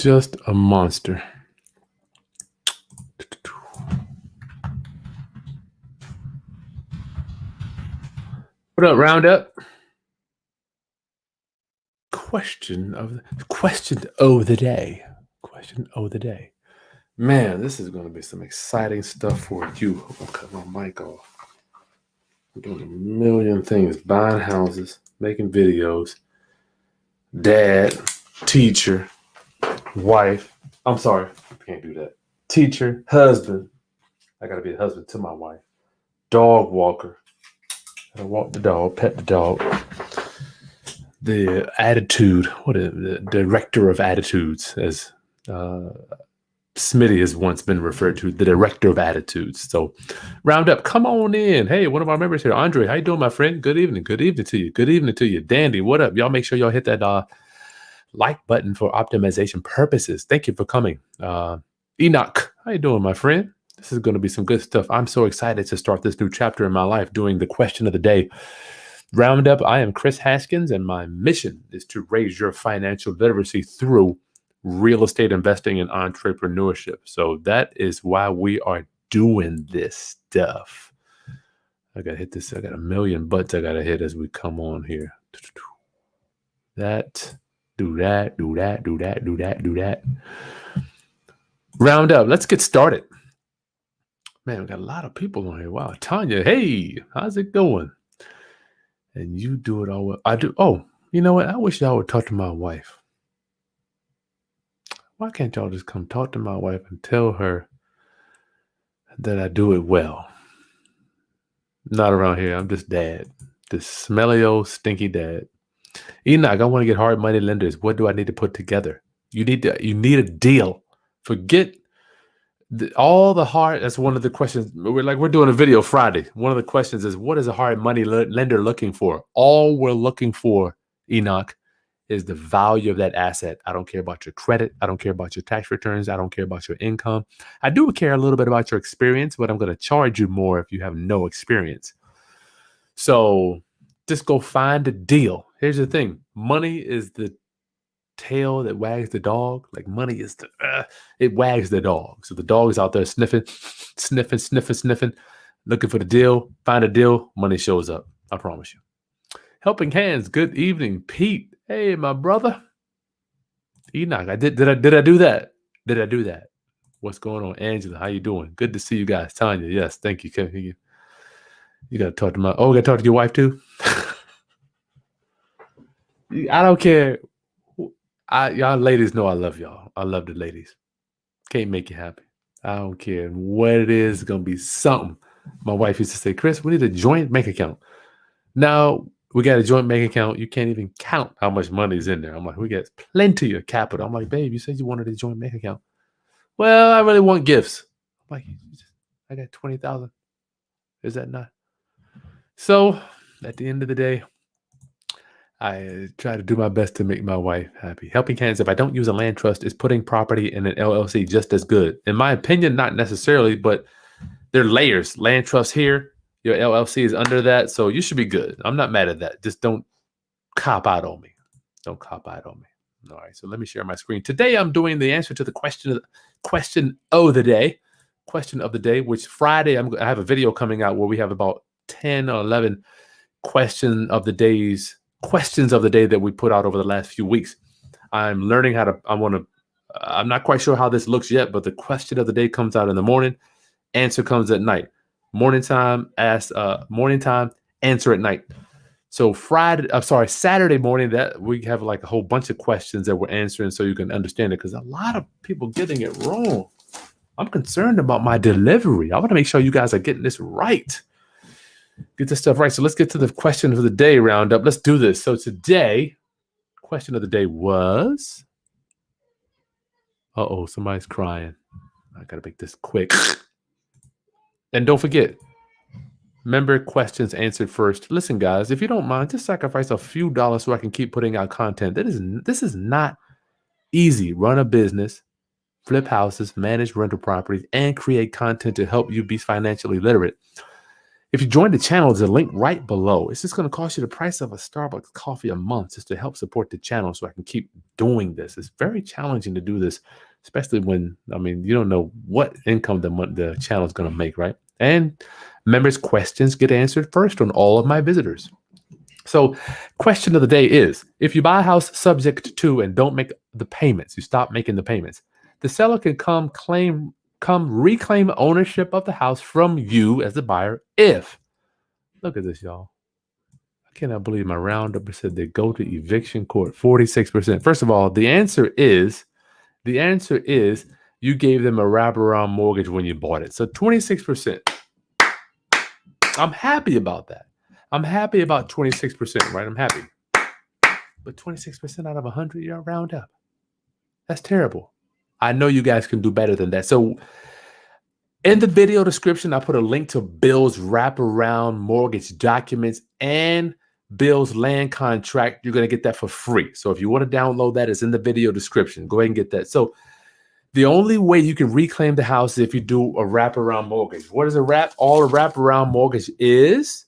Just a monster. What up, Roundup? Question of the day. Question of the day. Man, this is going to be some exciting stuff for you. I'm gonna cut my mic off. We're doing a million things: buying houses, making videos, dad, teacher, wife. I'm sorry, I can't do that. Teacher, husband. I got to be a husband to my wife. Dog walker. I walk the dog, pet the dog. The attitude, what is the director of attitudes, as Smitty has once been referred to, the director of attitudes. So, Roundup, come on in. Hey, one of our members here, Andre, how you doing, my friend? Good evening. Good evening to you. Good evening to you, Dandy. What up? Y'all make sure y'all hit that like button for optimization purposes. Thank you for coming. Enoch, how you doing, my friend? This is going to be some good stuff. I'm so excited to start this new chapter in my life doing the question of the day. Roundup, I am Chris Haskins, and my mission is to raise your financial literacy through real estate investing and entrepreneurship. So that is why we are doing this stuff. I got to hit this. I got a million butts I got to hit as we come on here. That, do that, do that, do that, do that, do that. Roundup, let's get started. Man, we got a lot of people on here. Wow. Tanya, hey, how's it going? And you do it all well. I do. Oh, you know what? I wish y'all would talk to my wife. Why can't y'all just come talk to my wife and tell her that I do it well? Not around here. I'm just dad. This smelly old stinky dad. Enoch, I want to get hard money lenders. What do I need to put together? You need a deal. Forget all the hard. That's one of the questions. We're doing a video Friday. One of the questions is, what is a hard money lender looking for? All we're looking for, Enoch, is the value of that asset. I don't care about your credit. I don't care about your tax returns. I don't care about your income. I do care a little bit about your experience, but I'm going to charge you more if you have no experience. So just go find a deal. Here's the thing. Money is the tail that wags the dog. Like money is it wags the dog. So the dog is out there sniffing, looking for the deal. Find a deal, money shows up. I promise you. Helping Hands. Good evening, Pete. Hey, my brother. Enoch. Did I do that? Did I do that? What's going on, Angela? How you doing? Good to see you guys. Tanya. Yes, thank you. You got to talk to we got to talk to your wife too. I don't care. Y'all ladies know I love y'all. I love the ladies. Can't make you happy. I don't care what it is. It's going to be something. My wife used to say, Chris, we need a joint bank account. Now we got a joint bank account. You can't even count how much money is in there. I'm like, we got plenty of capital. I'm like, babe, you said you wanted a joint bank account. Well, I really want gifts. I'm like, I got 20,000. Is that not? So at the end of the day, I try to do my best to make my wife happy. Helping Hands, if I don't use a land trust, is putting property in an LLC just as good? In my opinion, not necessarily, but there are layers. Land trust here, your LLC is under that, so you should be good. I'm not mad at that. Just don't cop out on me. Don't cop out on me. All right, so let me share my screen. Today, I'm doing the answer to the question of the day. Question of the day, which Friday, I have a video coming out where we have about 10 or 11 questions of the day that we put out over the last few weeks. I'm learning I'm not quite sure how this looks yet, but the question of the day comes out in the morning. Answer comes at night. Morning time, answer at night. So Saturday morning, that we have like a whole bunch of questions that we're answering so you can understand it, because a lot of people getting it wrong. I'm concerned about my delivery. I want to make sure you guys are getting this right. Get this stuff right. So let's get to the question of the day roundup. Let's do this. So today, question of the day was, somebody's crying. I got to make this quick. And don't forget, member questions answered first. Listen, guys, if you don't mind, just sacrifice a few dollars so I can keep putting out content. This is not easy. Run a business, flip houses, manage rental properties, and create content to help you be financially literate. If you join the channel, there's a link right below. It's just going to cost you the price of a Starbucks coffee a month just to help support the channel so I can keep doing this. It's very challenging to do this, especially when, you don't know what income the channel is going to make, right? And members' questions get answered first on all of my visitors. So, question of the day is, if you buy a house subject to and don't make the payments, you stop making the payments, the seller can come reclaim ownership of the house from you as the buyer if, look at this, y'all. I cannot believe my Roundup said they go to eviction court, 46%. First of all, the answer is you gave them a wraparound mortgage when you bought it. So 26%. I'm happy about that. I'm happy about 26%, right? I'm happy. But 26% out of 100, you're Roundup. That's terrible. I know you guys can do better than that. So in the video description, I put a link to Bill's wraparound mortgage documents and Bill's land contract. You're going to get that for free. So if you want to download that, it's in the video description. Go ahead and get that. So the only way you can reclaim the house is if you do a wraparound mortgage. What is all a wraparound mortgage is?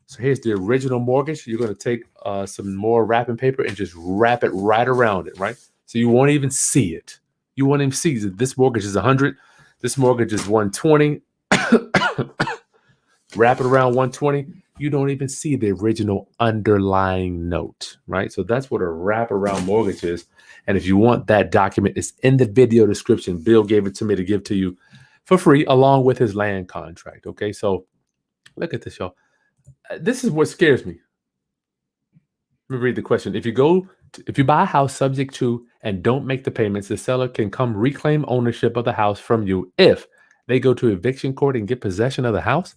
So here's the original mortgage. You're going to take some more wrapping paper and just wrap it right around it, right? So you won't even see it. You won't even see that this mortgage is 100. This mortgage is 120. Wrap it around 120. You don't even see the original underlying note, right? So that's what a wraparound mortgage is. And if you want that document, it's in the video description. Bill gave it to me to give to you for free along with his land contract, okay? So look at this, y'all. This is what scares me. Let me read the question. If you buy a house subject to and don't make the payments, the seller can come reclaim ownership of the house from you if they go to eviction court and get possession of the house.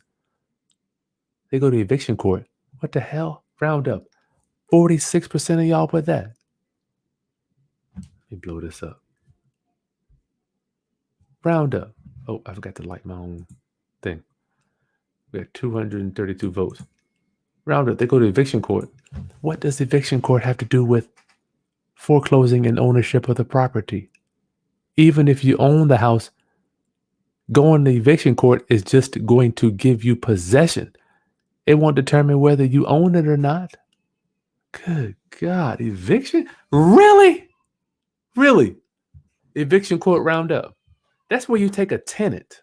They go to eviction court. What the hell? Roundup. 46% of y'all put that. Let me blow this up. Roundup. Oh, I forgot to like my own thing. We got 232 votes. Roundup. They go to eviction court. What does eviction court have to do with foreclosing and ownership of the property? Even if you own the house, going to eviction court is just going to give you possession. It won't determine whether you own it or not. Good God, eviction? Really? Really? Eviction court Roundup. That's where you take a tenant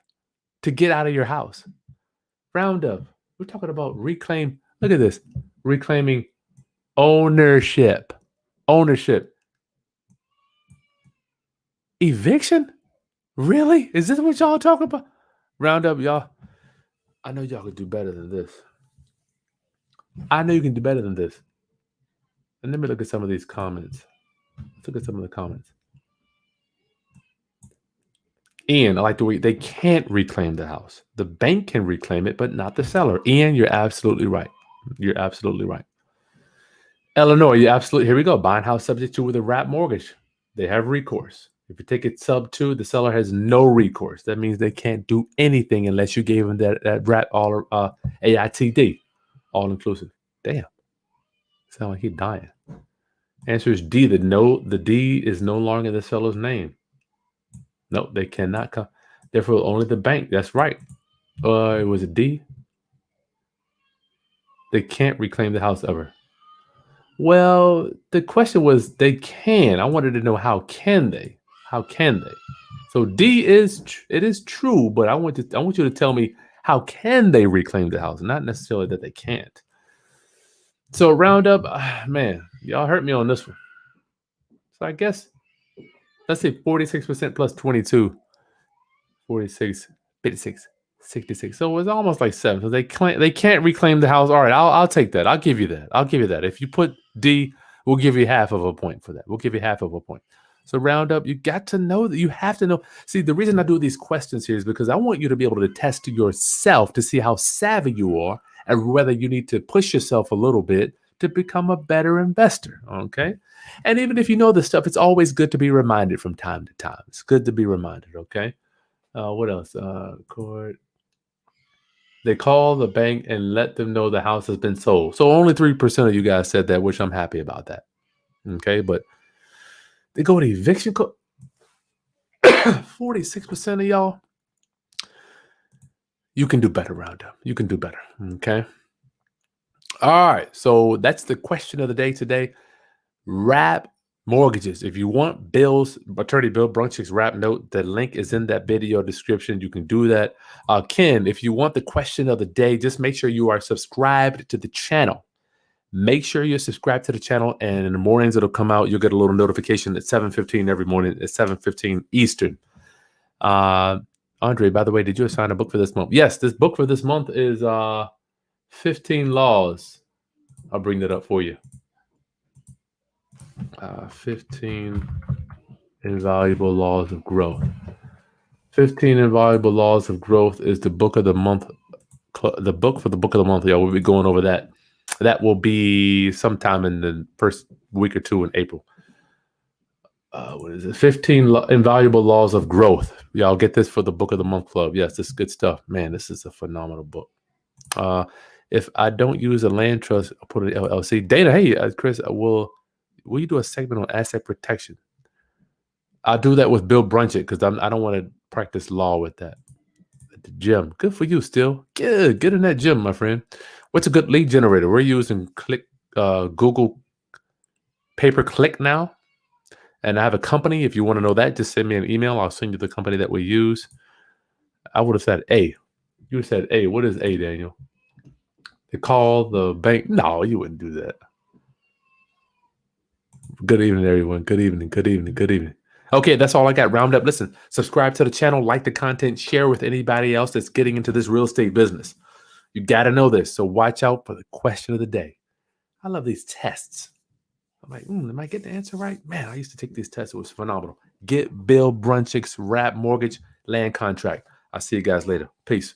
to get out of your house. Roundup. We're talking about reclaim. Look at this. Reclaiming ownership. Ownership. Eviction? Really? Is this what y'all talking about? Roundup, y'all. I know y'all could do better than this. I know you can do better than this. And let me look at some of these comments. Let's look at some of the comments. Ian, I like the way they can't reclaim the house. The bank can reclaim it, but not the seller. Ian, you're absolutely right. You're absolutely right. Eleanor, you're absolutely, here we go. Buying house subject to with a wrap mortgage. They have recourse. If you take it sub to, the seller has no recourse. That means they can't do anything unless you gave them that wrap all AITD, all inclusive. Damn. Sound like he's dying. Answer is D. The D is no longer the seller's name. No, they cannot come. Therefore, only the bank. That's right. It was a D. They can't reclaim the house ever. Well, the question was they can. I wanted to know how can they? How can they? So D is true, but I want you to tell me how can they reclaim the house, not necessarily that they can't. So Roundup, man, y'all hurt me on this one. So I guess let's say 46% plus 22, 46, 56, 66. So it's almost like 7. So they can't reclaim the house. All right, I'll take that. I'll give you that. If you put D, we'll give you half of a point for that. We'll give you half of a point. So Roundup, you got to know that you have to know. See, the reason I do these questions here is because I want you to be able to test yourself to see how savvy you are and whether you need to push yourself a little bit to become a better investor, okay? And even if you know this stuff, it's always good to be reminded from time to time. It's good to be reminded, okay? What else? Court. They call the bank and let them know the house has been sold. So only 3% of you guys said that, which I'm happy about that, okay? But they go to eviction court. 46% of y'all. You can do better, Roundup. You can do better. Okay. All right. So that's the question of the day today. Wrap mortgages. If you want Bill's attorney Bill Brunchick's wrap note, the link is in that video description. You can do that. Ken, if you want the question of the day, just make sure you are subscribed to the channel. Make sure you're subscribed to the channel, and in the mornings it'll come out. You'll get a little notification at 7:15 every morning at 7:15 Eastern. Andre, by the way, did you assign a book for this month? Yes, this book for this month is 15 Laws. I'll bring that up for you. 15 Invaluable Laws of Growth. 15 Invaluable Laws of Growth is the book of the month. The book for the book of the month. Yeah, we'll be going over that. That will be sometime in the first week or two in April. What is it? 15 Invaluable Laws of Growth. Y'all get this for the Book of the Month Club. Yes, this is good stuff. Man, this is a phenomenal book. If I don't use a land trust, I'll put an LLC. Dana, hey, Chris, will you do a segment on asset protection? I'll do that with Bill Brunchick because I don't want to practice law with that. At the gym. Good for you, still. Good. Get in that gym, my friend. What's a good lead generator? We're using Google pay-per-click now. And I have a company. If you want to know that, just send me an email. I'll send you the company that we use. I would have said A. You said A. What is A, Daniel? They call the bank. No, you wouldn't do that. Good evening, everyone. Good evening. Good evening. Good evening. Okay, that's all I got. Roundup. Listen, subscribe to the channel, like the content, share with anybody else that's getting into this real estate business. You got to know this. So watch out for the question of the day. I love these tests. I'm like, am I getting the answer right? Man, I used to take these tests. It was phenomenal. Get Bill Brunchick's wrap mortgage land contract. I'll see you guys later. Peace.